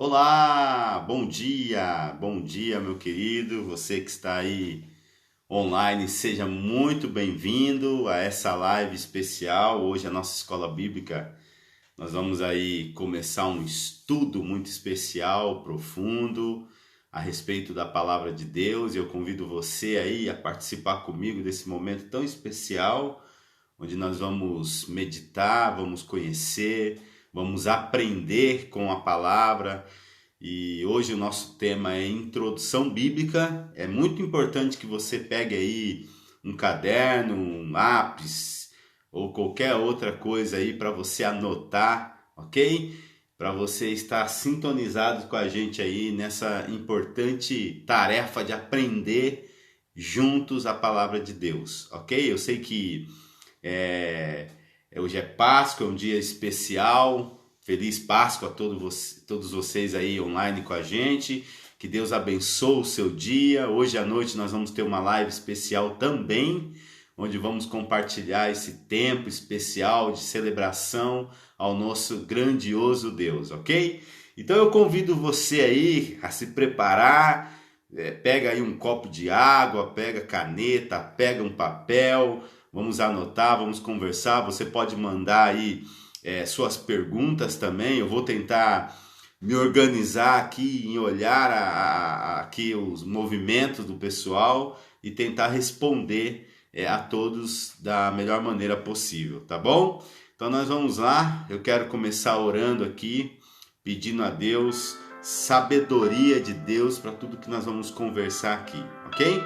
Olá, bom dia, meu querido. Você que está aí online, seja muito bem-vindo a essa live especial. Hoje a nossa escola bíblica, nós vamos aí começar um estudo muito especial, profundo, a respeito da palavra de Deus. E eu convido você aí a participar comigo desse momento tão especial, onde nós vamos meditar, vamos conhecer, vamos aprender com a palavra. E hoje o nosso tema é introdução bíblica. É muito importante que você pegue aí um caderno, um lápis ou qualquer outra coisa aí para você anotar, ok? Para você estar sintonizado com a gente aí nessa importante tarefa de aprender juntos a palavra de Deus, ok? Eu sei que é, hoje é Páscoa, é um dia especial. Feliz Páscoa a todos vocês aí online com a gente. Que Deus abençoe o seu dia. Hoje à noite nós vamos ter uma live especial também, onde vamos compartilhar esse tempo especial de celebração ao nosso grandioso Deus, ok? Então eu convido você aí a se preparar. Pega aí um copo de água, pega caneta, pega um papel. Vamos anotar, vamos conversar. Você pode mandar aí suas perguntas também. Eu vou tentar me organizar aqui em olhar aqui os movimentos do pessoal e tentar responder a todos da melhor maneira possível, tá bom? Então nós vamos lá. Eu quero começar orando aqui, pedindo a Deus sabedoria de Deus para tudo que nós vamos conversar aqui, ok?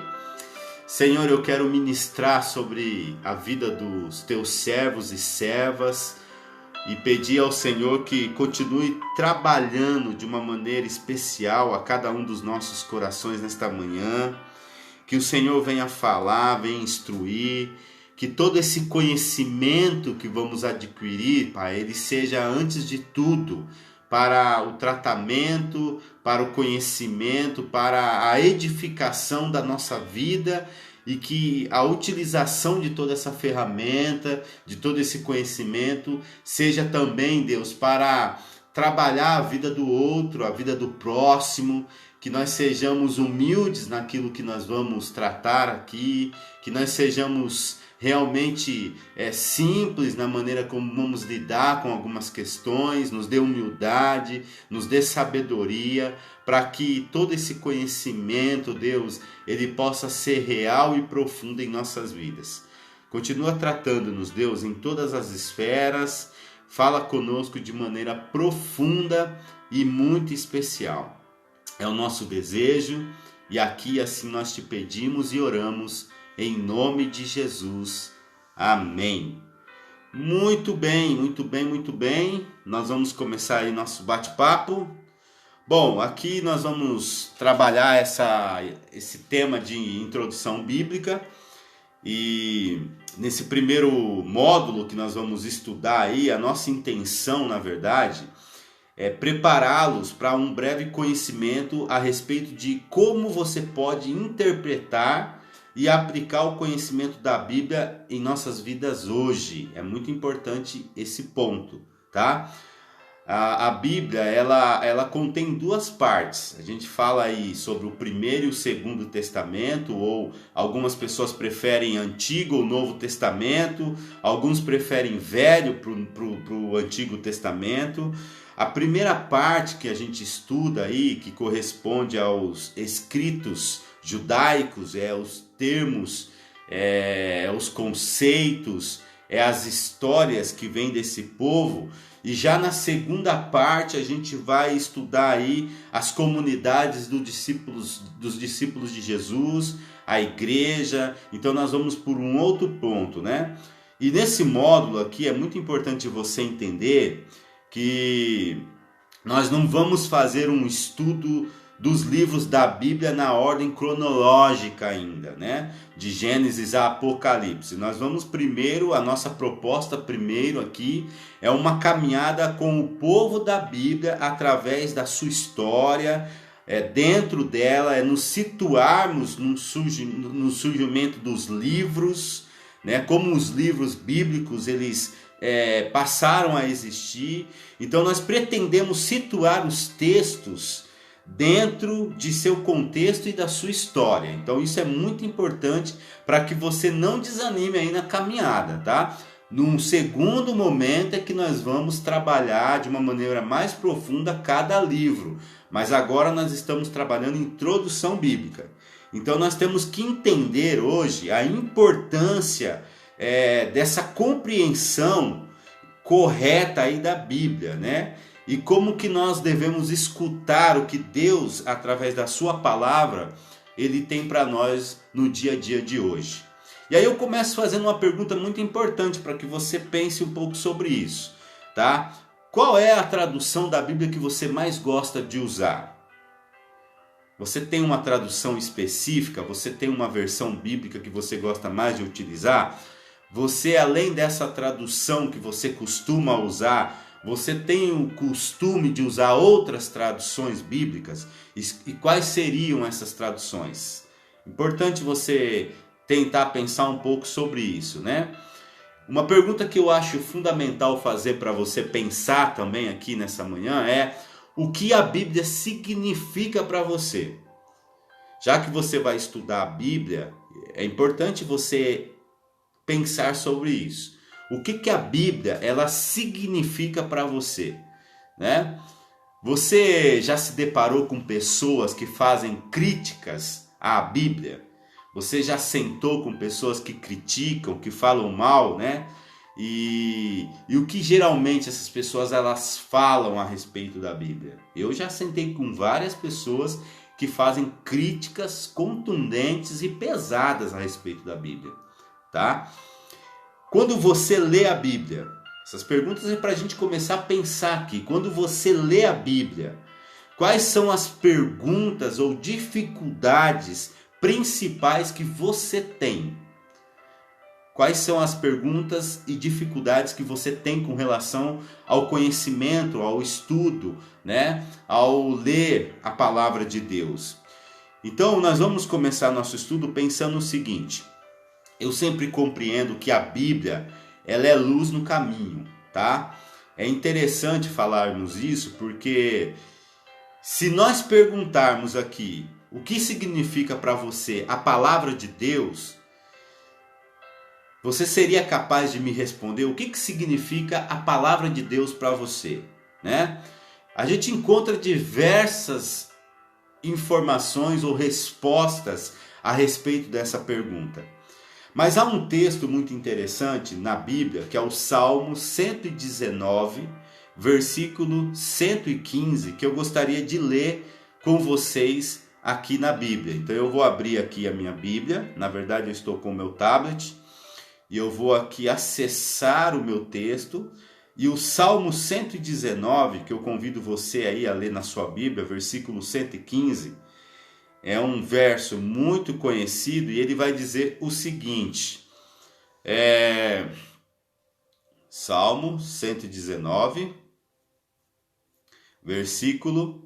Senhor, eu quero ministrar sobre a vida dos teus servos e servas e pedir ao Senhor que continue trabalhando de uma maneira especial a cada um dos nossos corações nesta manhã, que o Senhor venha falar, venha instruir, que todo esse conhecimento que vamos adquirir, Pai, ele seja antes de tudo para o tratamento, para o conhecimento, para a edificação da nossa vida, e que a utilização de toda essa ferramenta, de todo esse conhecimento, seja também, Deus, para trabalhar a vida do outro, a vida do próximo, que nós sejamos humildes naquilo que nós vamos tratar aqui, que nós sejamos realmente simples na maneira como vamos lidar com algumas questões, nos dê humildade, nos dê sabedoria, para que todo esse conhecimento, Deus, ele possa ser real e profundo em nossas vidas. Continua tratando-nos, Deus, em todas as esferas, fala conosco de maneira profunda e muito especial. É o nosso desejo e aqui assim nós te pedimos e oramos em nome de Jesus. Amém. Muito bem, muito bem, muito bem. Nós vamos começar aí nosso bate-papo. Bom, aqui nós vamos trabalhar esse tema de introdução bíblica e nesse primeiro módulo que nós vamos estudar aí, a nossa intenção, na verdade, é prepará-los para um breve conhecimento a respeito de como você pode interpretar e aplicar o conhecimento da Bíblia em nossas vidas hoje. É muito importante esse ponto, tá? A Bíblia, ela contém duas partes. A gente fala aí sobre o Primeiro e o Segundo Testamento, ou algumas pessoas preferem Antigo ou Novo Testamento, alguns preferem Velho para o Antigo Testamento. A primeira parte que a gente estuda aí, que corresponde aos escritos judaicos, os termos, os conceitos, as histórias que vêm desse povo. E já na segunda parte a gente vai estudar aí as comunidades dos discípulos de Jesus, a igreja. Então nós vamos por um outro ponto, né? E nesse módulo aqui é muito importante você entender que nós não vamos fazer um estudo dos livros da Bíblia na ordem cronológica ainda, né? De Gênesis a Apocalipse. Nós vamos primeiro, a nossa proposta primeiro aqui é uma caminhada com o povo da Bíblia através da sua história, dentro dela, nos situarmos no surgimento dos livros, né? Como os livros bíblicos, eles passaram a existir. Então nós pretendemos situar os textos dentro de seu contexto e da sua história. Então isso é muito importante para que você não desanime aí na caminhada, tá? Num segundo momento é que nós vamos trabalhar de uma maneira mais profunda cada livro. Mas agora nós estamos trabalhando em introdução bíblica. Então nós temos que entender hoje a importância dessa compreensão correta aí da Bíblia, né? E como que nós devemos escutar o que Deus, através da sua palavra, Ele tem para nós no dia a dia de hoje. E aí eu começo fazendo uma pergunta muito importante para que você pense um pouco sobre isso, tá? Qual é a tradução da Bíblia que você mais gosta de usar? Você tem uma tradução específica? Você tem uma versão bíblica que você gosta mais de utilizar? Você, além dessa tradução que você costuma usar, você tem o costume de usar outras traduções bíblicas? E quais seriam essas traduções? Importante você tentar pensar um pouco sobre isso, né? Uma pergunta que eu acho fundamental fazer para você pensar também aqui nessa manhã é: o que a Bíblia significa para você? Já que você vai estudar a Bíblia, é importante você pensar sobre isso. O que a Bíblia ela significa para você, né? Você já se deparou com pessoas que fazem críticas à Bíblia? Você já sentou com pessoas que criticam, que falam mal, né? E o que geralmente essas pessoas elas falam a respeito da Bíblia? Eu já sentei com várias pessoas que fazem críticas contundentes e pesadas a respeito da Bíblia, tá? Quando você lê a Bíblia, essas perguntas é para a gente começar a pensar aqui. Quando você lê a Bíblia, quais são as perguntas ou dificuldades principais que você tem? Quais são as perguntas e dificuldades que você tem com relação ao conhecimento, ao estudo, né? Ao ler a palavra de Deus? Então, nós vamos começar nosso estudo pensando o seguinte: eu sempre compreendo que a Bíblia, ela é luz no caminho, tá? É interessante falarmos isso porque se nós perguntarmos aqui o que significa para você a palavra de Deus, você seria capaz de me responder o que significa a palavra de Deus para você, né? A gente encontra diversas informações ou respostas a respeito dessa pergunta. Mas há um texto muito interessante na Bíblia, que é o Salmo 119, versículo 115, que eu gostaria de ler com vocês aqui na Bíblia. Então eu vou abrir aqui a minha Bíblia, na verdade eu estou com o meu tablet, e eu vou aqui acessar o meu texto, e o Salmo 119, que eu convido você aí a ler na sua Bíblia, versículo 115, é um verso muito conhecido e ele vai dizer o seguinte, Salmo 119, versículo 1.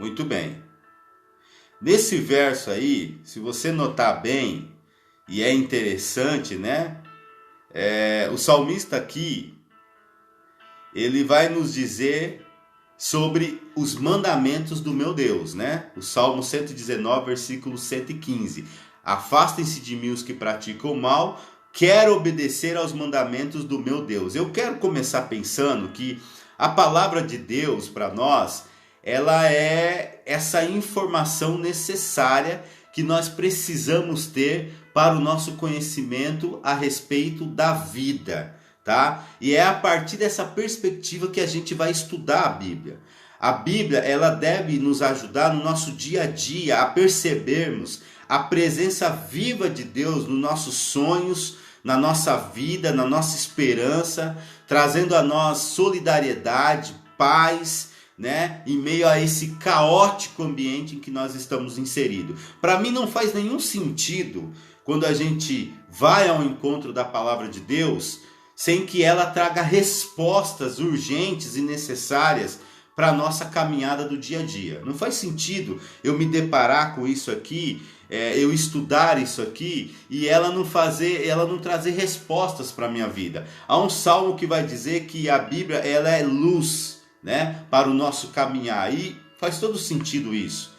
Muito bem. Nesse verso aí, se você notar bem, e é interessante, né? O salmista aqui, ele vai nos dizer sobre os mandamentos do meu Deus, né? O Salmo 119, versículo 115. Afastem-se de mim os que praticam o mal, quero obedecer aos mandamentos do meu Deus. Eu quero começar pensando que a palavra de Deus para nós, ela é essa informação necessária que nós precisamos ter para o nosso conhecimento a respeito da vida, tá? E é a partir dessa perspectiva que a gente vai estudar a Bíblia. A Bíblia, ela deve nos ajudar no nosso dia a dia a percebermos a presença viva de Deus nos nossos sonhos, na nossa vida, na nossa esperança, trazendo a nós solidariedade, paz, né, em meio a esse caótico ambiente em que nós estamos inseridos. Para mim não faz nenhum sentido quando a gente vai ao encontro da palavra de Deus sem que ela traga respostas urgentes e necessárias para a nossa caminhada do dia a dia. Não faz sentido eu me deparar com isso aqui, eu estudar isso aqui e ela não trazer respostas para a minha vida. Há um salmo que vai dizer que a Bíblia ela é luz, né, para o nosso caminhar, e faz todo sentido isso.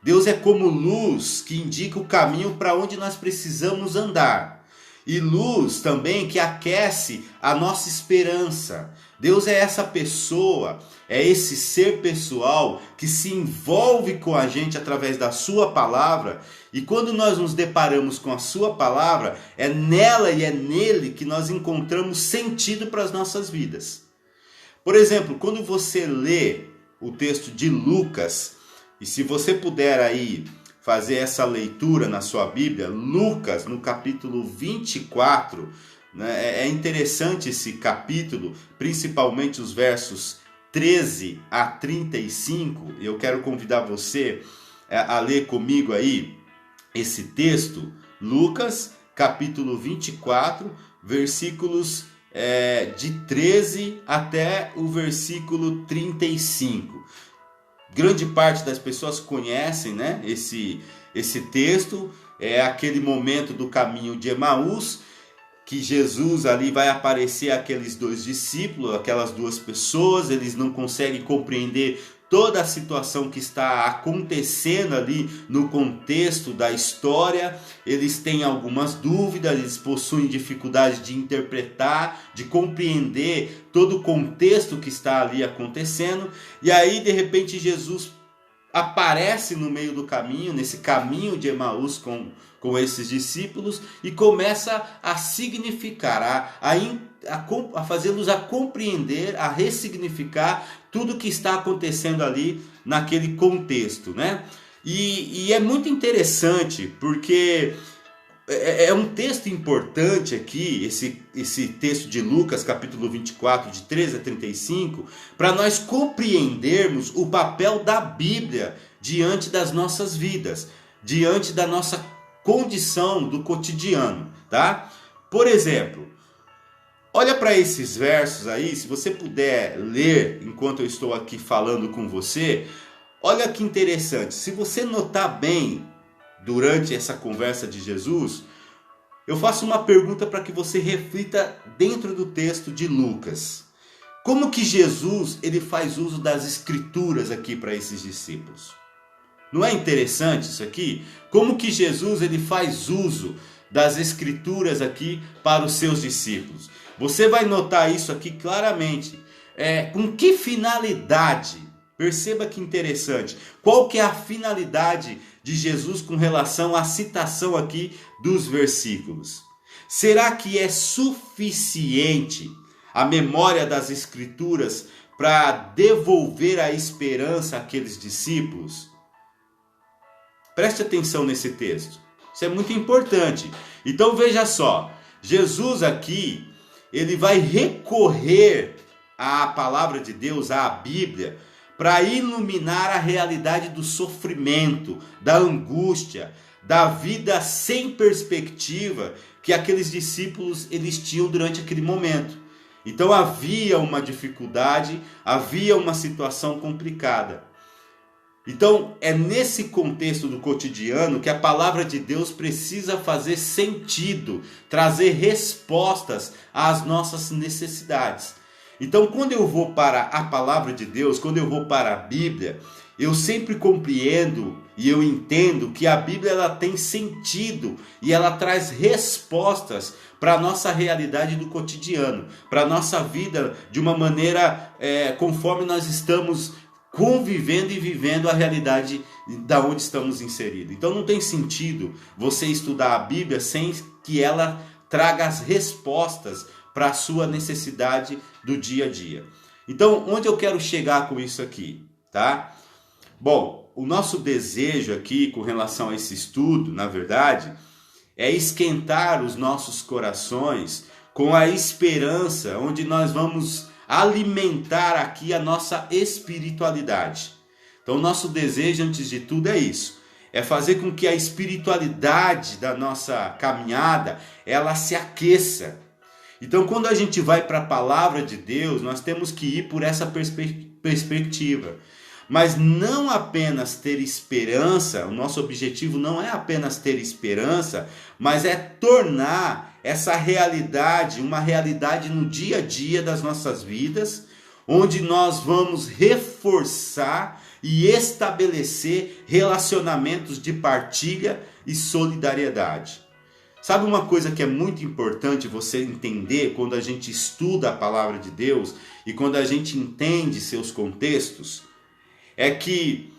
Deus é como luz que indica o caminho para onde nós precisamos andar. E luz também que aquece a nossa esperança. Deus é essa pessoa, é esse ser pessoal que se envolve com a gente através da sua palavra. E quando nós nos deparamos com a sua palavra, é nela e é nele que nós encontramos sentido para as nossas vidas. Por exemplo, quando você lê o texto de Lucas, e se você puder aí fazer essa leitura na sua Bíblia, Lucas no capítulo 24, né, é interessante esse capítulo, principalmente os versos 13 a 35, eu quero convidar você a ler comigo aí esse texto, Lucas capítulo 24, versículos de 13 até o versículo 35. Grande parte das pessoas conhecem, né, esse texto, é aquele momento do caminho de Emaús, que Jesus ali vai aparecer aqueles dois discípulos, aquelas duas pessoas, eles não conseguem compreender toda a situação que está acontecendo ali no contexto da história, eles têm algumas dúvidas, eles possuem dificuldade de interpretar, de compreender todo o contexto que está ali acontecendo, e aí de repente Jesus aparece no meio do caminho, nesse caminho de Emaús com esses discípulos, e começa a significar, a fazê-los a compreender, a ressignificar tudo que está acontecendo ali naquele contexto, né? E é muito interessante, porque é um texto importante aqui, esse texto de Lucas, capítulo 24, de 13 a 35, para nós compreendermos o papel da Bíblia diante das nossas vidas, diante da nossa condição do cotidiano, tá? Por exemplo, olha para esses versos aí, se você puder ler enquanto eu estou aqui falando com você, olha que interessante, se você notar bem durante essa conversa de Jesus, eu faço uma pergunta para que você reflita dentro do texto de Lucas. Como que Jesus ele faz uso das escrituras aqui para esses discípulos? Não é interessante isso aqui? Como que Jesus ele faz uso das escrituras aqui para os seus discípulos? Você vai notar isso aqui claramente. Com que finalidade? Perceba que interessante. Qual que é a finalidade de Jesus com relação à citação aqui dos versículos? Será que é suficiente a memória das escrituras para devolver a esperança àqueles discípulos? Preste atenção nesse texto. Isso é muito importante. Então veja só, Jesus aqui, ele vai recorrer à palavra de Deus, à Bíblia, para iluminar a realidade do sofrimento, da angústia, da vida sem perspectiva que aqueles discípulos eles tinham durante aquele momento. Então havia uma dificuldade, havia uma situação complicada. Então é nesse contexto do cotidiano que a palavra de Deus precisa fazer sentido, trazer respostas às nossas necessidades. Então, quando eu vou para a palavra de Deus, quando eu vou para a Bíblia, eu sempre compreendo e eu entendo que a Bíblia ela tem sentido e ela traz respostas para a nossa realidade do cotidiano, para a nossa vida de uma maneira conforme nós estamos convivendo e vivendo a realidade da onde estamos inseridos. Então não tem sentido você estudar a Bíblia sem que ela traga as respostas para a sua necessidade do dia a dia. Então, onde eu quero chegar com isso aqui, tá? Bom, o nosso desejo aqui com relação a esse estudo, na verdade, é esquentar os nossos corações com a esperança, onde nós vamos alimentar aqui a nossa espiritualidade. Então, o nosso desejo, antes de tudo, é isso. É fazer com que a espiritualidade da nossa caminhada, ela se aqueça. Então, quando a gente vai para a palavra de Deus, nós temos que ir por essa perspectiva. Mas não apenas ter esperança, o nosso objetivo não é apenas ter esperança, mas é tornar essa realidade uma realidade no dia a dia das nossas vidas, onde nós vamos reforçar e estabelecer relacionamentos de partilha e solidariedade. Sabe uma coisa que é muito importante você entender quando a gente estuda a palavra de Deus e quando a gente entende seus contextos? É que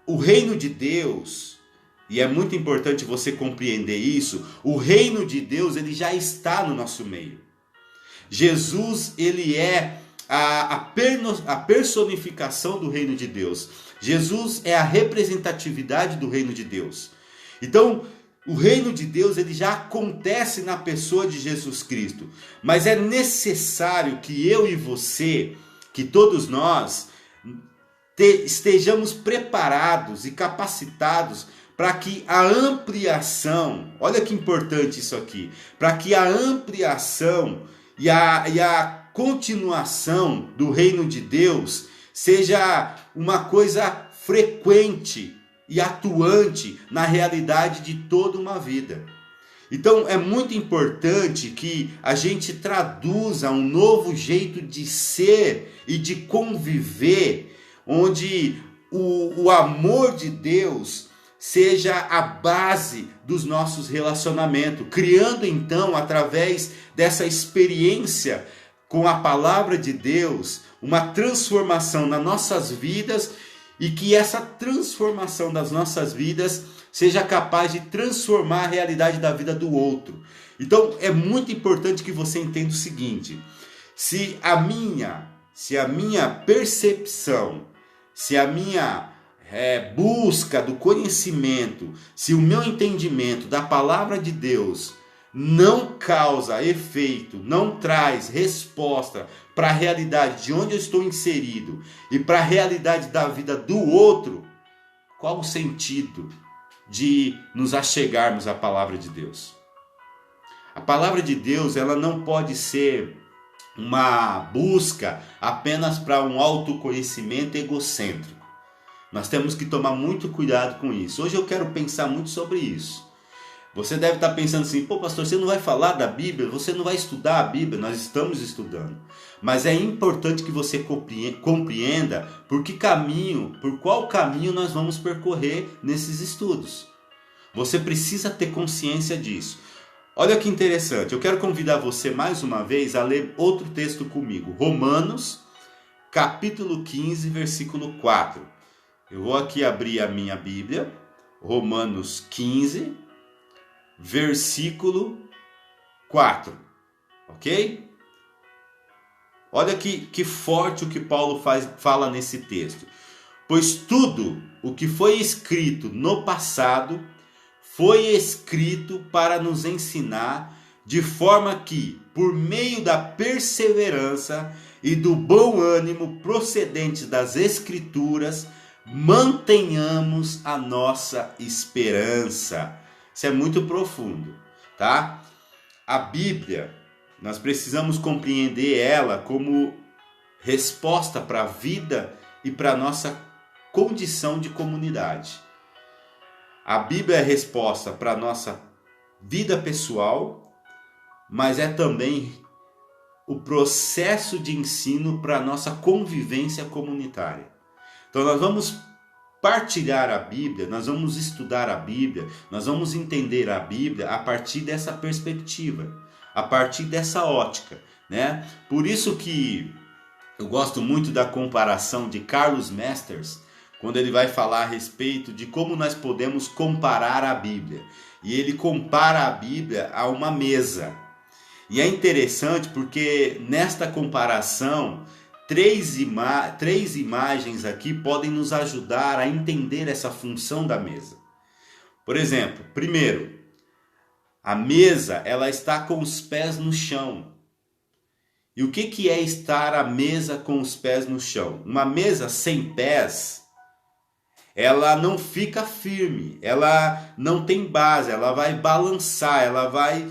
o reino de Deus, e é muito importante você compreender isso, o reino de Deus ele já está no nosso meio. Jesus ele é a personificação do reino de Deus. Jesus é a representatividade do reino de Deus. Então, o reino de Deus ele já acontece na pessoa de Jesus Cristo. Mas é necessário que eu e você, que todos nós, estejamos preparados e capacitados para que a ampliação, olha que importante isso aqui, para que a ampliação e a continuação do reino de Deus seja uma coisa frequente e atuante na realidade de toda uma vida. Então é muito importante que a gente traduza um novo jeito de ser e de conviver, onde o amor de Deus seja a base dos nossos relacionamentos, criando então, através dessa experiência com a palavra de Deus, uma transformação nas nossas vidas e que essa transformação das nossas vidas seja capaz de transformar a realidade da vida do outro. Então é muito importante que você entenda o seguinte: se a minha percepção, se a minha busca do conhecimento, se o meu entendimento da palavra de Deus não causa efeito, não traz resposta para a realidade de onde eu estou inserido e para a realidade da vida do outro, qual o sentido de nos achegarmos à palavra de Deus? A palavra de Deus ela não pode ser uma busca apenas para um autoconhecimento egocêntrico. Nós temos que tomar muito cuidado com isso. Hoje eu quero pensar muito sobre isso. Você deve estar pensando assim: pô, pastor, você não vai falar da Bíblia? Você não vai estudar a Bíblia? Nós estamos estudando. Mas é importante que você compreenda por qual caminho nós vamos percorrer nesses estudos. Você precisa ter consciência disso. Olha que interessante, eu quero convidar você mais uma vez a ler outro texto comigo. Romanos, capítulo 15, versículo 4. Eu vou aqui abrir a minha Bíblia. Romanos 15, versículo 4. Ok? Olha que forte o que Paulo fala nesse texto. Pois tudo o que foi escrito no passado foi escrito para nos ensinar, de forma que, por meio da perseverança e do bom ânimo procedentes das Escrituras, mantenhamos a nossa esperança. Isso é muito profundo, tá? A Bíblia, nós precisamos compreender ela como resposta para a vida e para a nossa condição de comunidade. A Bíblia é resposta para a nossa vida pessoal, mas é também o processo de ensino para a nossa convivência comunitária. Então nós vamos partilhar a Bíblia, nós vamos estudar a Bíblia, nós vamos entender a Bíblia a partir dessa perspectiva, a partir dessa ótica, né? Por isso que eu gosto muito da comparação de Carlos Masters, quando ele vai falar a respeito de como nós podemos comparar a Bíblia. E ele compara a Bíblia a uma mesa. E é interessante porque nesta comparação, três imagens aqui podem nos ajudar a entender essa função da mesa. Por exemplo, primeiro, a mesa ela está com os pés no chão. E o que é estar à mesa com os pés no chão? Uma mesa sem pés, ela não fica firme, ela não tem base, ela vai balançar, ela vai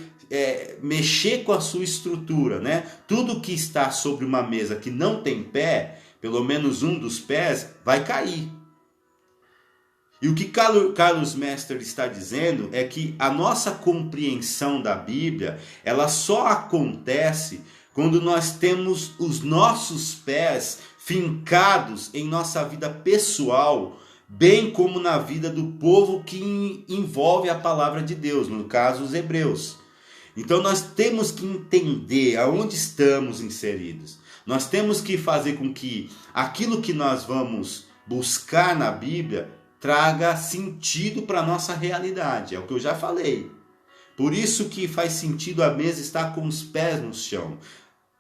mexer com a sua estrutura, né? Tudo que está sobre uma mesa que não tem pé pelo menos um dos pés vai cair. E o que Carlos Mester está dizendo é que a nossa compreensão da Bíblia, ela só acontece quando nós temos os nossos pés fincados em nossa vida pessoal, bem como na vida do povo que envolve a palavra de Deus, no caso os hebreus. Então nós temos que entender aonde estamos inseridos. Nós temos que fazer com que aquilo que nós vamos buscar na Bíblia traga sentido para a nossa realidade, é o que eu já falei. Por isso que faz sentido a mesa estar com os pés no chão.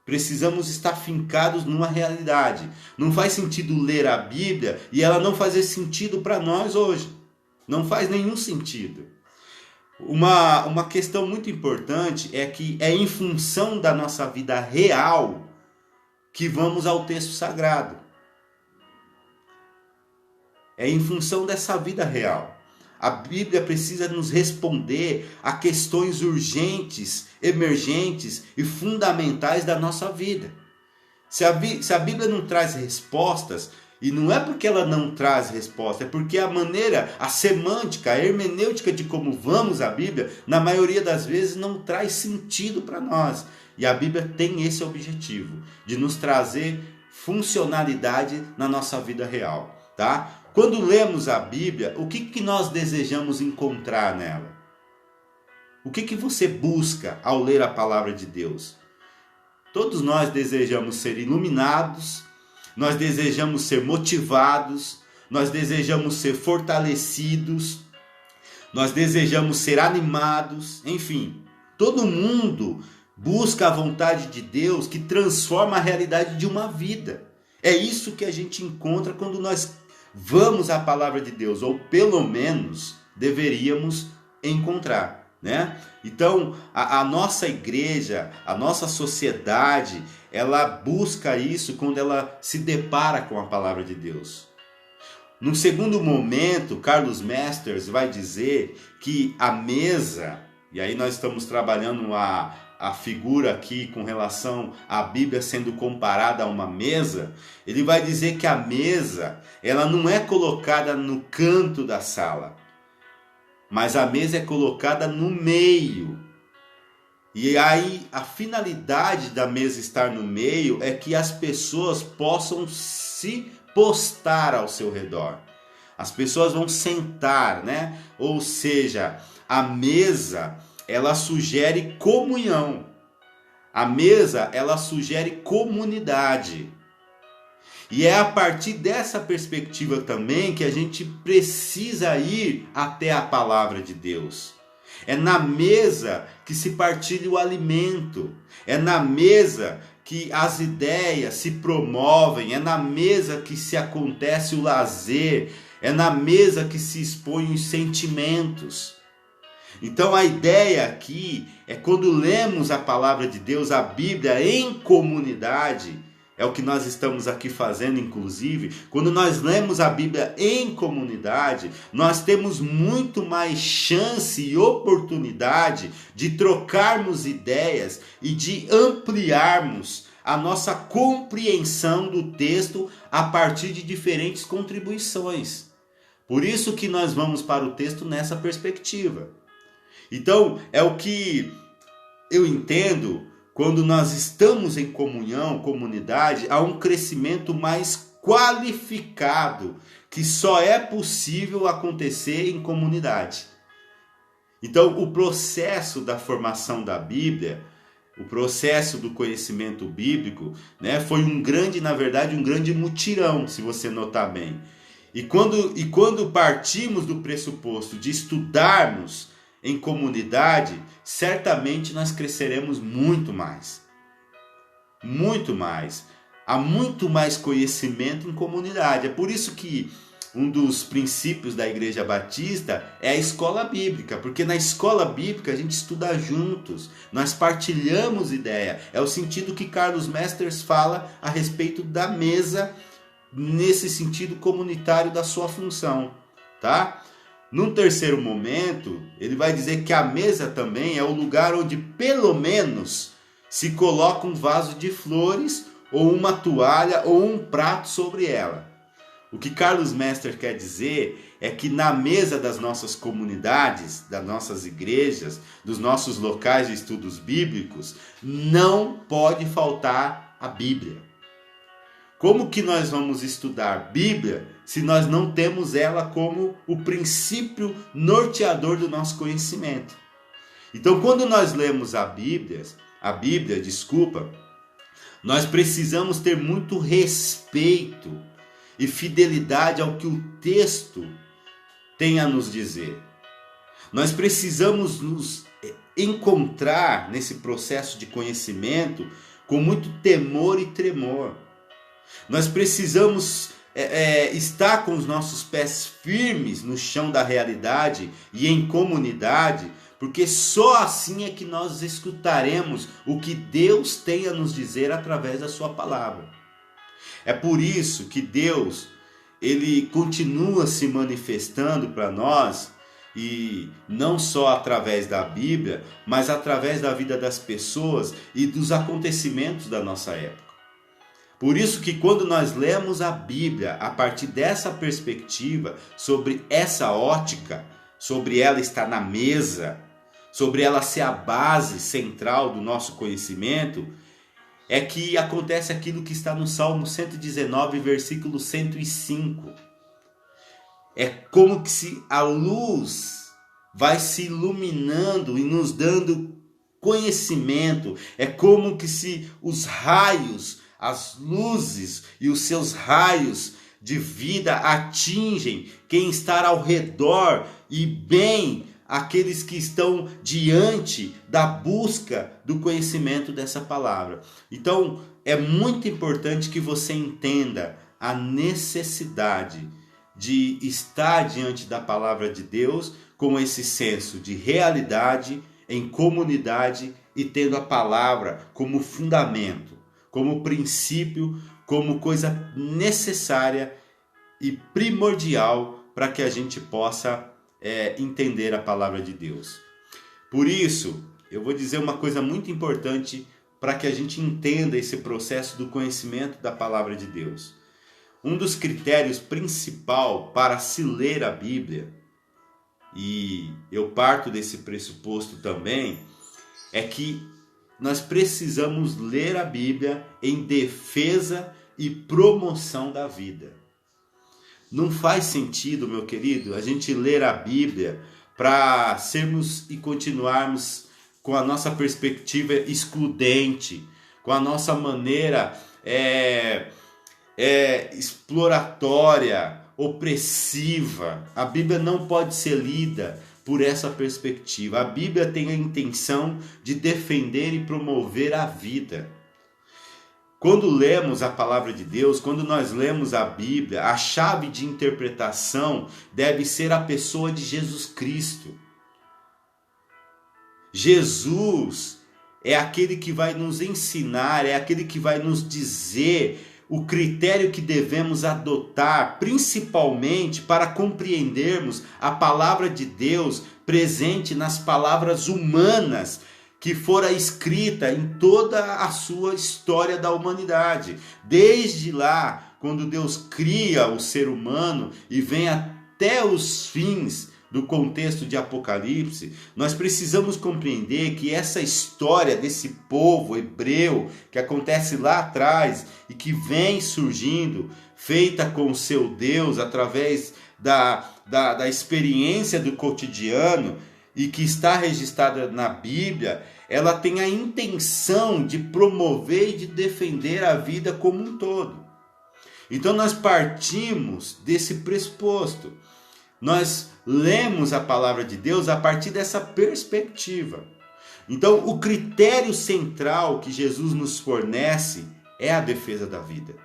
Precisamos estar fincados numa realidade. Não faz sentido ler a Bíblia e ela não fazer sentido para nós hoje. Não faz nenhum sentido. Uma questão muito importante é que é em função da nossa vida real que vamos ao texto sagrado. É em função dessa vida real. A Bíblia precisa nos responder a questões urgentes, emergentes e fundamentais da nossa vida. Se a Bíblia não traz respostas, e não é porque ela não traz resposta, é porque a maneira, a semântica, a hermenêutica de como vamos à Bíblia, na maioria das vezes não traz sentido para nós. E a Bíblia tem esse objetivo, de nos trazer funcionalidade na nossa vida real, tá? Quando lemos a Bíblia, o que nós desejamos encontrar nela? O que você busca ao ler a palavra de Deus? Todos nós desejamos ser iluminados, nós desejamos ser motivados, nós desejamos ser fortalecidos, nós desejamos ser animados, enfim, todo mundo busca a vontade de Deus que transforma a realidade de uma vida. É isso que a gente encontra quando nós vamos à palavra de Deus, ou pelo menos deveríamos encontrar, né? Então, a nossa igreja, a nossa sociedade, ela busca isso quando ela se depara com a palavra de Deus. No segundo momento, Carlos Mesters vai dizer que a mesa, e aí nós estamos trabalhando a figura aqui com relação à Bíblia sendo comparada a uma mesa, ele vai dizer que a mesa, ela não é colocada no canto da sala, mas a mesa é colocada no meio. E aí a finalidade da mesa estar no meio é que as pessoas possam se postar ao seu redor. As pessoas vão sentar, né? Ou seja, a mesa, ela sugere comunhão. A mesa, ela sugere comunidade. E é a partir dessa perspectiva também que a gente precisa ir até a palavra de Deus. É na mesa que se partilha o alimento. É na mesa que as ideias se promovem. É na mesa que se acontece o lazer. É na mesa que se expõem os sentimentos. Então a ideia aqui é quando lemos a palavra de Deus, a Bíblia em comunidade, é o que nós estamos aqui fazendo inclusive, quando nós lemos a Bíblia em comunidade, nós temos muito mais chance e oportunidade de trocarmos ideias e de ampliarmos a nossa compreensão do texto a partir de diferentes contribuições. Por isso que nós vamos para o texto nessa perspectiva. Então, é o que eu entendo quando nós estamos em comunhão, comunidade, há um crescimento mais qualificado, que só é possível acontecer em comunidade. Então, o processo da formação da Bíblia, o processo do conhecimento bíblico, né, foi um grande mutirão, se você notar bem. E quando partimos do pressuposto de estudarmos em comunidade, certamente nós cresceremos muito mais. Muito mais. Há muito mais conhecimento em comunidade. É por isso que um dos princípios da Igreja Batista é a escola bíblica, porque na escola bíblica a gente estuda juntos, nós partilhamos ideia. É o sentido que Carlos Mesters fala a respeito da mesa, nesse sentido comunitário da sua função, tá? Num terceiro momento, ele vai dizer que a mesa também é o lugar onde pelo menos se coloca um vaso de flores ou uma toalha, ou um prato sobre ela. O que Carlos Mester quer dizer é que na mesa das nossas comunidades, das nossas igrejas, dos nossos locais de estudos bíblicos, não pode faltar a Bíblia. Como que nós vamos estudar Bíblia se nós não temos ela como o princípio norteador do nosso conhecimento? Então, quando nós lemos a Bíblia, nós precisamos ter muito respeito e fidelidade ao que o texto tem a nos dizer. Nós precisamos nos encontrar nesse processo de conhecimento com muito temor e tremor. Nós precisamos estar com os nossos pés firmes no chão da realidade e em comunidade, porque só assim é que nós escutaremos o que Deus tem a nos dizer através da sua palavra. É por isso que Deus, ele continua se manifestando para nós, e não só através da Bíblia, mas através da vida das pessoas e dos acontecimentos da nossa época. Por isso que quando nós lemos a Bíblia a partir dessa perspectiva, sobre essa ótica, sobre ela estar na mesa, sobre ela ser a base central do nosso conhecimento, é que acontece aquilo que está no Salmo 119, versículo 105. É como que se a luz vai se iluminando e nos dando conhecimento. É como que se os raios, as luzes e os seus raios de vida atingem quem está ao redor e bem aqueles que estão diante da busca do conhecimento dessa palavra. Então, é muito importante que você entenda a necessidade de estar diante da palavra de Deus com esse senso de realidade, em comunidade e tendo a palavra como fundamento, como princípio, como coisa necessária e primordial para que a gente possa entender a palavra de Deus. Por isso, eu vou dizer uma coisa muito importante para que a gente entenda esse processo do conhecimento da palavra de Deus. Um dos critérios principal para se ler a Bíblia, e eu parto desse pressuposto também, é que nós precisamos ler a Bíblia em defesa e promoção da vida. Não faz sentido, meu querido, a gente ler a Bíblia para sermos e continuarmos com a nossa perspectiva excludente, com a nossa maneira exploratória, opressiva. A Bíblia não pode ser lida por essa perspectiva. A Bíblia tem a intenção de defender e promover a vida. Quando lemos a palavra de Deus, quando nós lemos a Bíblia, a chave de interpretação deve ser a pessoa de Jesus Cristo. Jesus é aquele que vai nos ensinar, é aquele que vai nos dizer o critério que devemos adotar, principalmente para compreendermos a palavra de Deus presente nas palavras humanas que fora escrita em toda a sua história da humanidade. Desde lá, quando Deus cria o ser humano e vem até os fins do contexto de Apocalipse, nós precisamos compreender que essa história desse povo hebreu que acontece lá atrás e que vem surgindo, feita com o seu Deus através da experiência do cotidiano, e que está registrada na Bíblia, ela tem a intenção de promover e de defender a vida como um todo. Então nós partimos desse pressuposto. Nós lemos a palavra de Deus a partir dessa perspectiva. Então o critério central que Jesus nos fornece é a defesa da vida.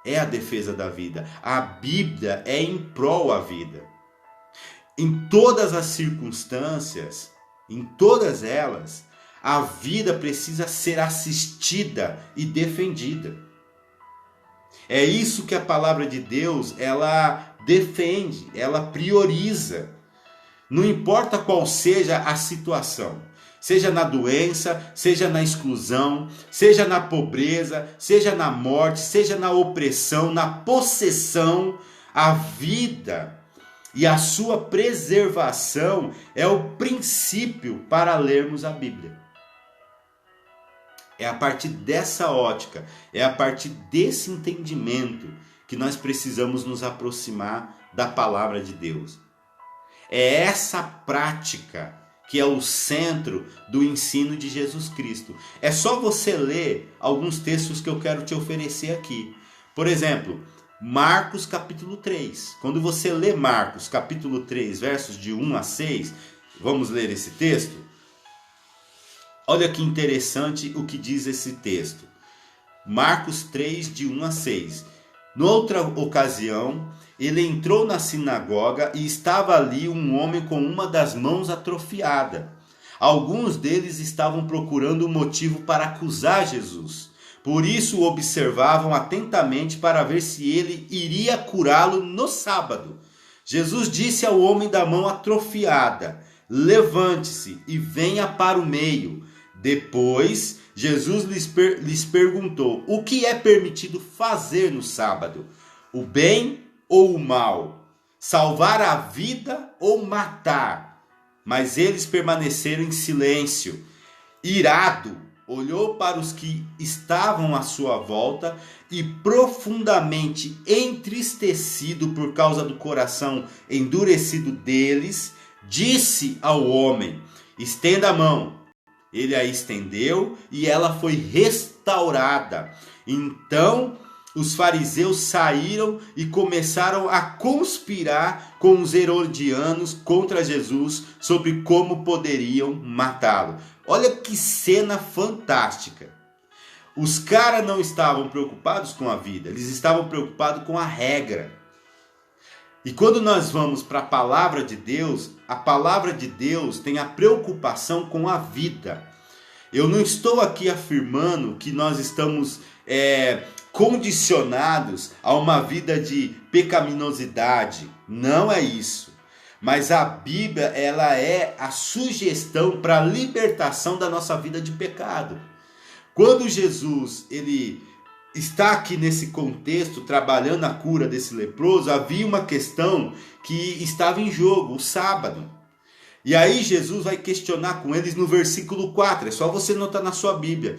É a defesa da vida. A Bíblia é em prol à vida. Em todas as circunstâncias, em todas elas, a vida precisa ser assistida e defendida. É isso que a palavra de Deus, ela defende, ela prioriza. Não importa qual seja a situação. seja na doença, seja na exclusão, seja na pobreza, seja na morte, seja na opressão, na possessão, a vida e a sua preservação é o princípio para lermos a Bíblia. É a partir dessa ótica, é a partir desse entendimento que nós precisamos nos aproximar da palavra de Deus. É essa prática que é o centro do ensino de Jesus Cristo. É só você ler alguns textos que eu quero te oferecer aqui. Por exemplo, Marcos capítulo 3. Quando você lê Marcos capítulo 3, versos de 1 a 6, vamos ler esse texto? Olha que interessante o que diz esse texto. Marcos 3, de 1 a 6. Noutra ocasião, ele entrou na sinagoga e estava ali um homem com uma das mãos atrofiada. Alguns deles estavam procurando um motivo para acusar Jesus. Por isso o observavam atentamente para ver se ele iria curá-lo no sábado. Jesus disse ao homem da mão atrofiada: levante-se e venha para o meio. Depois, Jesus lhes perguntou: o que é permitido fazer no sábado? O bem ou o mal? Salvar a vida ou matar? Mas eles permaneceram em silêncio. Irado, olhou para os que estavam à sua volta e, profundamente entristecido por causa do coração endurecido deles, disse ao homem: estenda a mão. Ele a estendeu e ela foi restaurada. Então os fariseus saíram e começaram a conspirar com os herodianos contra Jesus sobre como poderiam matá-lo. Olha que cena fantástica. Os caras não estavam preocupados com a vida, eles estavam preocupados com a regra. E quando nós vamos para a palavra de Deus tem a preocupação com a vida. Eu não estou aqui afirmando que nós estamos condicionados a uma vida de pecaminosidade. Não é isso. Mas a Bíblia, ela é a sugestão para a libertação da nossa vida de pecado. Quando Jesus, ele está aqui nesse contexto, trabalhando a cura desse leproso, havia uma questão que estava em jogo, o sábado. E aí Jesus vai questionar com eles no versículo 4, é só você notar na sua Bíblia.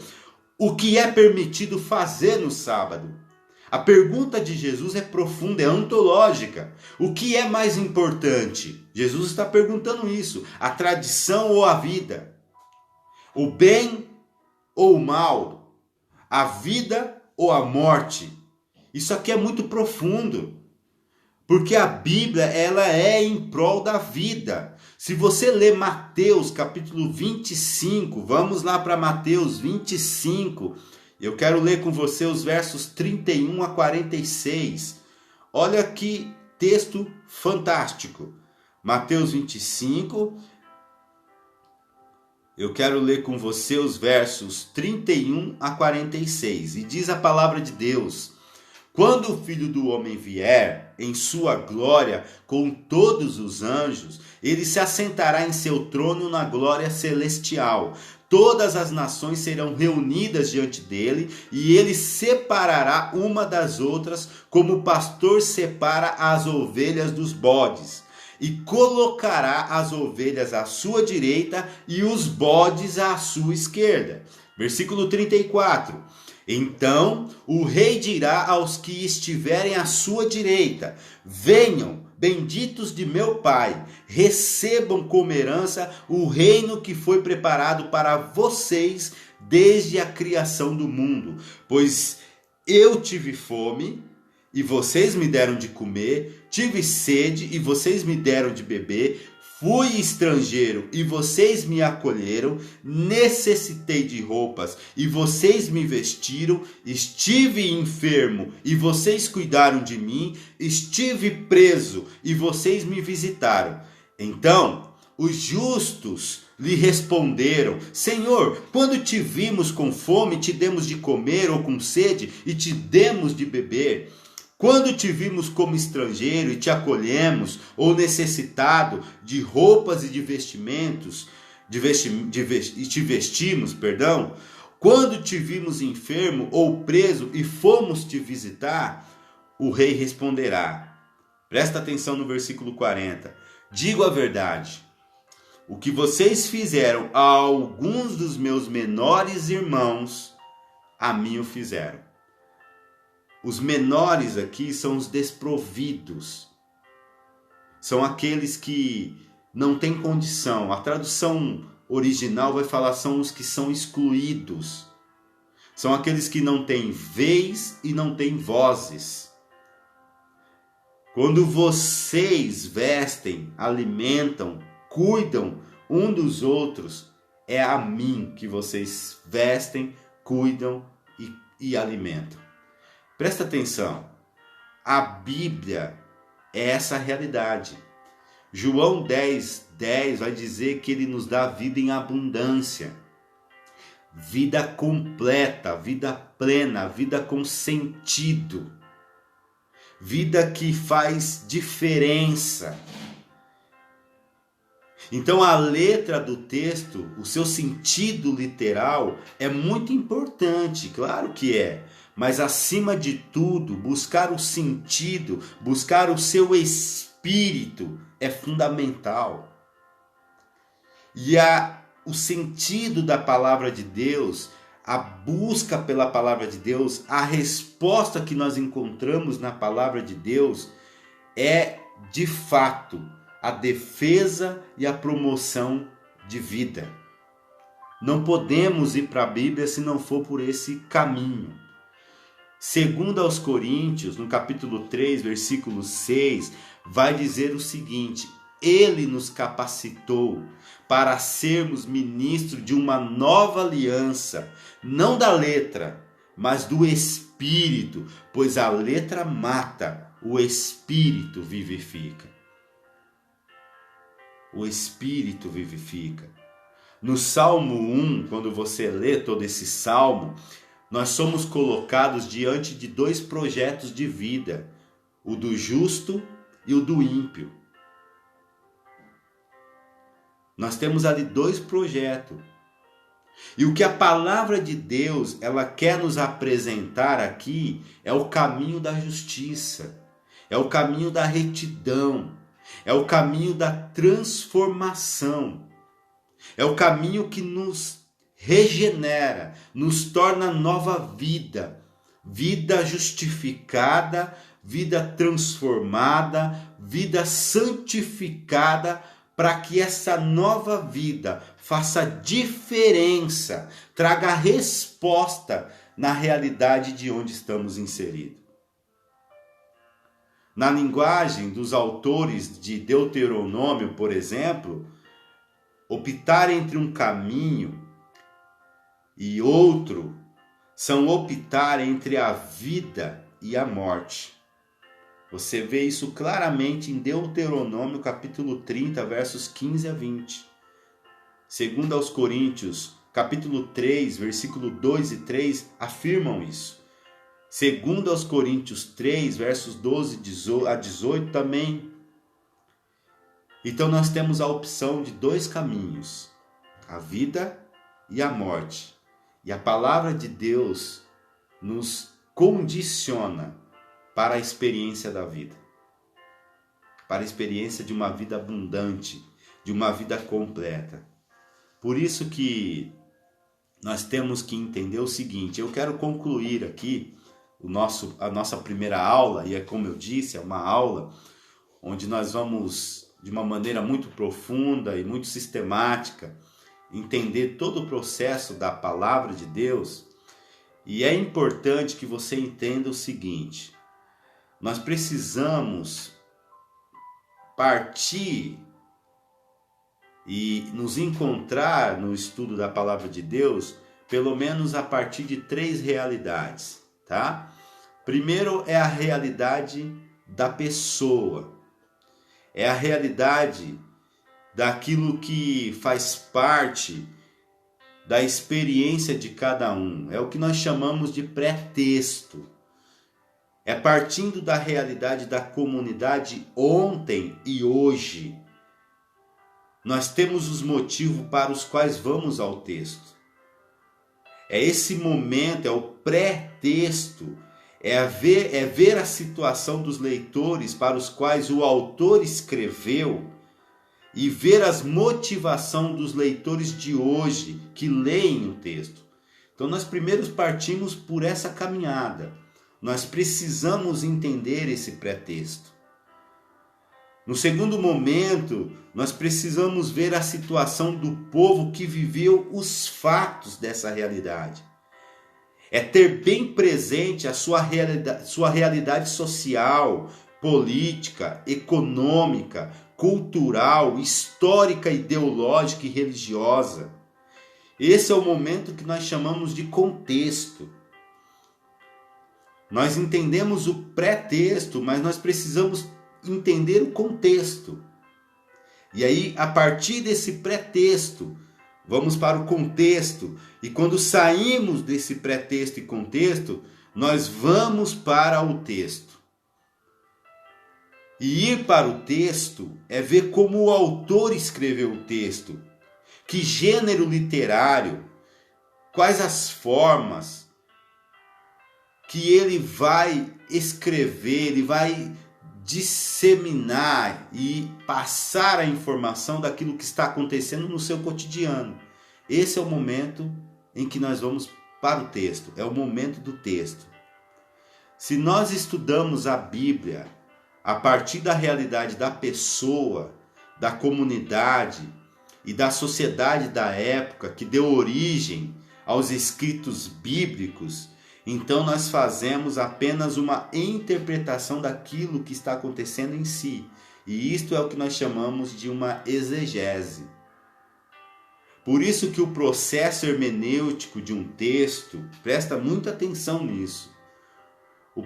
O que é permitido fazer no sábado? A pergunta de Jesus é profunda, é ontológica. O que é mais importante? Jesus está perguntando isso. A tradição ou a vida? O bem ou o mal? A vida ou a morte? Isso aqui é muito profundo. Porque a Bíblia, ela é em prol da vida. Se você ler Mateus capítulo 25, vamos lá para Mateus 25. Eu quero ler com você os versos 31 a 46. Olha que texto fantástico. Mateus 25. Eu quero ler com você os versos 31 a 46. E diz a palavra de Deus: quando o Filho do Homem vier em sua glória com todos os anjos, ele se assentará em seu trono na glória celestial. Todas as nações serão reunidas diante dele, e ele separará uma das outras, como o pastor separa as ovelhas dos bodes. E colocará as ovelhas à sua direita e os bodes à sua esquerda. Versículo 34. Então o rei dirá aos que estiverem à sua direita: venham, benditos de meu Pai, recebam como herança o reino que foi preparado para vocês desde a criação do mundo. Pois eu tive fome e vocês me deram de comer, tive sede e vocês me deram de beber, fui estrangeiro e vocês me acolheram, necessitei de roupas e vocês me vestiram, estive enfermo e vocês cuidaram de mim, estive preso e vocês me visitaram. Então os justos lhe responderam: Senhor, quando te vimos com fome, te demos de comer, ou com sede e te demos de beber? Quando te vimos como estrangeiro e te acolhemos, ou necessitado de roupas e de vestimentos? e te vestimos, perdão, quando te vimos enfermo ou preso e fomos te visitar, o rei responderá. Presta atenção no versículo 40. Digo a verdade, o que vocês fizeram a alguns dos meus menores irmãos, a mim o fizeram. Os menores aqui são os desprovidos. São aqueles que não têm condição. A tradução original vai falar são os que são excluídos. São aqueles que não têm vez e não têm vozes. Quando vocês vestem, alimentam, cuidam um dos outros, é a mim que vocês vestem, cuidam e alimentam. Presta atenção, a Bíblia é essa realidade. João 10:10 vai dizer que ele nos dá vida em abundância, vida completa, vida plena, vida com sentido, vida que faz diferença. Então a letra do texto, o seu sentido literal é muito importante, claro que é. Mas acima de tudo, buscar o sentido, buscar o seu espírito é fundamental. E o sentido da palavra de Deus, a busca pela palavra de Deus, a resposta que nós encontramos na palavra de Deus é, de fato, a defesa e a promoção de vida. Não podemos ir para a Bíblia se não for por esse caminho. Segundo aos Coríntios, no capítulo 3, versículo 6, vai dizer o seguinte: Ele nos capacitou para sermos ministros de uma nova aliança, não da letra, mas do Espírito, pois a letra mata, o Espírito vivifica. O Espírito vivifica. No Salmo 1, quando você lê todo esse salmo, nós somos colocados diante de dois projetos de vida, o do justo e o do ímpio. Nós temos ali dois projetos. E o que a palavra de Deus ela quer nos apresentar aqui é o caminho da justiça, é o caminho da retidão, é o caminho da transformação, é o caminho que nos regenera, nos torna nova vida, vida justificada, vida transformada, vida santificada, para que essa nova vida faça diferença, traga resposta na realidade de onde estamos inseridos. Na linguagem dos autores de Deuteronômio, por exemplo, optar entre um caminho e outro são optar entre a vida e a morte. Você vê isso claramente em Deuteronômio capítulo 30, versos 15 a 20. Segundo aos Coríntios, capítulo 3, versículo 2 e 3, afirmam isso. Segundo aos Coríntios 3, versos 12 a 18 também. Então nós temos a opção de dois caminhos, a vida e a morte. E a palavra de Deus nos condiciona para a experiência da vida, para a experiência de uma vida abundante, de uma vida completa. Por isso que nós temos que entender o seguinte, eu quero concluir aqui a nossa primeira aula, e é como eu disse, é uma aula onde nós vamos, de uma maneira muito profunda e muito sistemática, entender todo o processo da palavra de Deus. E é importante que você entenda o seguinte, nós precisamos partir e nos encontrar no estudo da palavra de Deus, pelo menos a partir de 3 realidades, tá? Primeiro é a realidade da pessoa, é a realidade daquilo que faz parte da experiência de cada um, é o que nós chamamos de pré-texto. É partindo da realidade da comunidade ontem e hoje. nós temos os motivos para os quais vamos ao texto. É esse momento, é o pré-texto, é ver a situação dos leitores para os quais o autor escreveu e ver as motivações dos leitores de hoje que leem o texto. Então nós primeiro partimos por essa caminhada. Nós precisamos entender esse pré-texto. No segundo momento, nós precisamos ver a situação do povo que viveu os fatos dessa realidade. É ter bem presente a sua realidade social, política, econômica, cultural, histórica, ideológica e religiosa. Esse é o momento que nós chamamos de contexto. Nós entendemos o pré-texto, mas nós precisamos entender o contexto. E aí, a partir desse pré-texto, vamos para o contexto. E quando saímos desse pré-texto e contexto, nós vamos para o texto. E ir para o texto é ver como o autor escreveu o texto, que gênero literário, quais as formas que ele vai escrever, ele vai disseminar e passar a informação daquilo que está acontecendo no seu cotidiano. Esse é o momento em que nós vamos para o texto, é o momento do texto. Se nós estudamos a Bíblia a partir da realidade da pessoa, da comunidade e da sociedade da época que deu origem aos escritos bíblicos, então nós fazemos apenas uma interpretação daquilo que está acontecendo em si. E isto é o que nós chamamos de uma exegese. Por isso que o processo hermenêutico de um texto, presta muita atenção nisso. O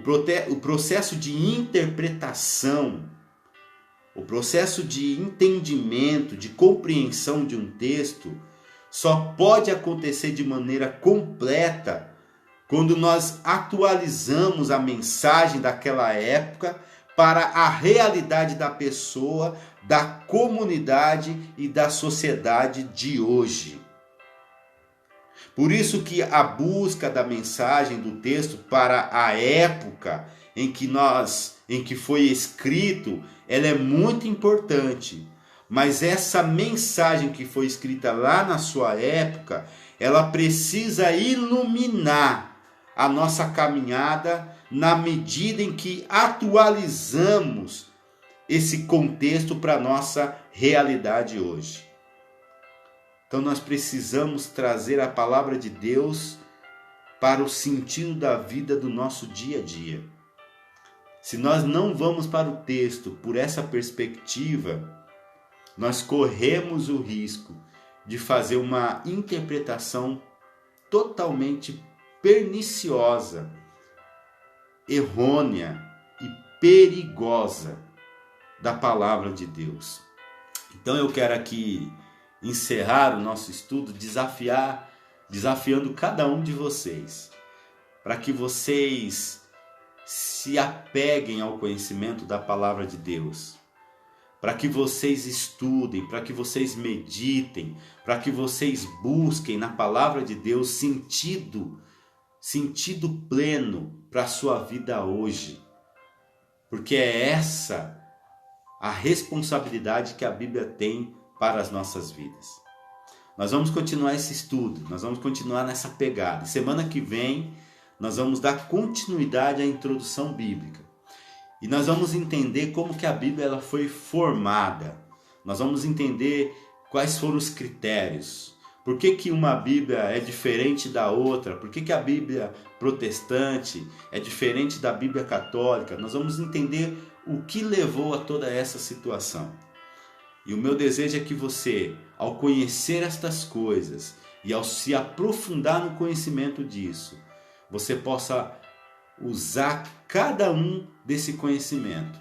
processo de interpretação, o processo de entendimento, de compreensão de um texto, só pode acontecer de maneira completa quando nós atualizamos a mensagem daquela época para a realidade da pessoa, da comunidade e da sociedade de hoje. Por isso que a busca da mensagem do texto para a época em que foi escrito, ela é muito importante. Mas essa mensagem que foi escrita lá na sua época, ela precisa iluminar a nossa caminhada na medida em que atualizamos esse contexto para a nossa realidade hoje. Então nós precisamos trazer a palavra de Deus para o sentido da vida do nosso dia a dia. Se nós não vamos para o texto por essa perspectiva, nós corremos o risco de fazer uma interpretação totalmente perniciosa, errônea e perigosa da palavra de Deus. Então eu quero aqui encerrar o nosso estudo desafiando cada um de vocês, para que vocês se apeguem ao conhecimento da palavra de Deus, para que vocês estudem, para que vocês meditem, para que vocês busquem na palavra de Deus sentido pleno para a sua vida hoje. Porque é essa a responsabilidade que a Bíblia tem para as nossas vidas. Nós vamos continuar esse estudo, nós vamos continuar nessa pegada. Semana que vem nós vamos dar continuidade à introdução bíblica. E nós vamos entender como que a Bíblia ela foi formada. Nós vamos entender quais foram os critérios. Por que que uma Bíblia é diferente da outra? Por que que a Bíblia protestante é diferente da Bíblia católica? Nós vamos entender o que levou a toda essa situação. E o meu desejo é que você, ao conhecer estas coisas e ao se aprofundar no conhecimento disso, você possa usar cada um desse conhecimento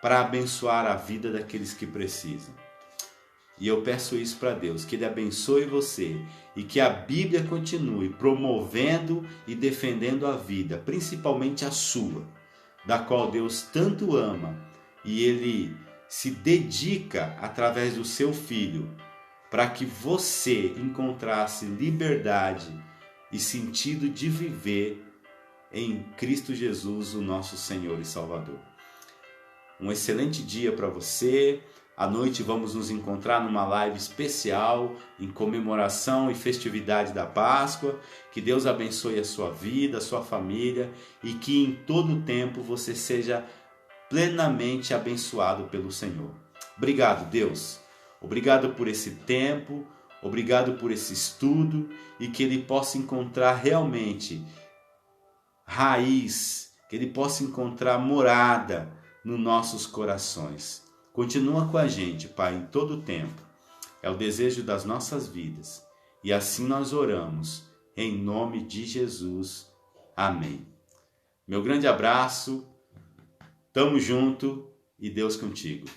para abençoar a vida daqueles que precisam. E eu peço isso para Deus, que Ele abençoe você e que a Bíblia continue promovendo e defendendo a vida, principalmente a sua, da qual Deus tanto ama, e Ele se dedica através do seu Filho para que você encontrasse liberdade e sentido de viver em Cristo Jesus, o nosso Senhor e Salvador. Um excelente dia para você. À noite vamos nos encontrar numa live especial em comemoração e festividade da Páscoa. Que Deus abençoe a sua vida, a sua família e que em todo tempo você seja plenamente abençoado pelo Senhor. Obrigado, Deus. Obrigado por esse tempo, obrigado por esse estudo e que ele possa encontrar realmente raiz, que ele possa encontrar morada nos nossos corações. Continua com a gente, Pai, em todo o tempo. É o desejo das nossas vidas. E assim nós oramos, em nome de Jesus. Amém. Meu grande abraço, tamo junto e Deus contigo.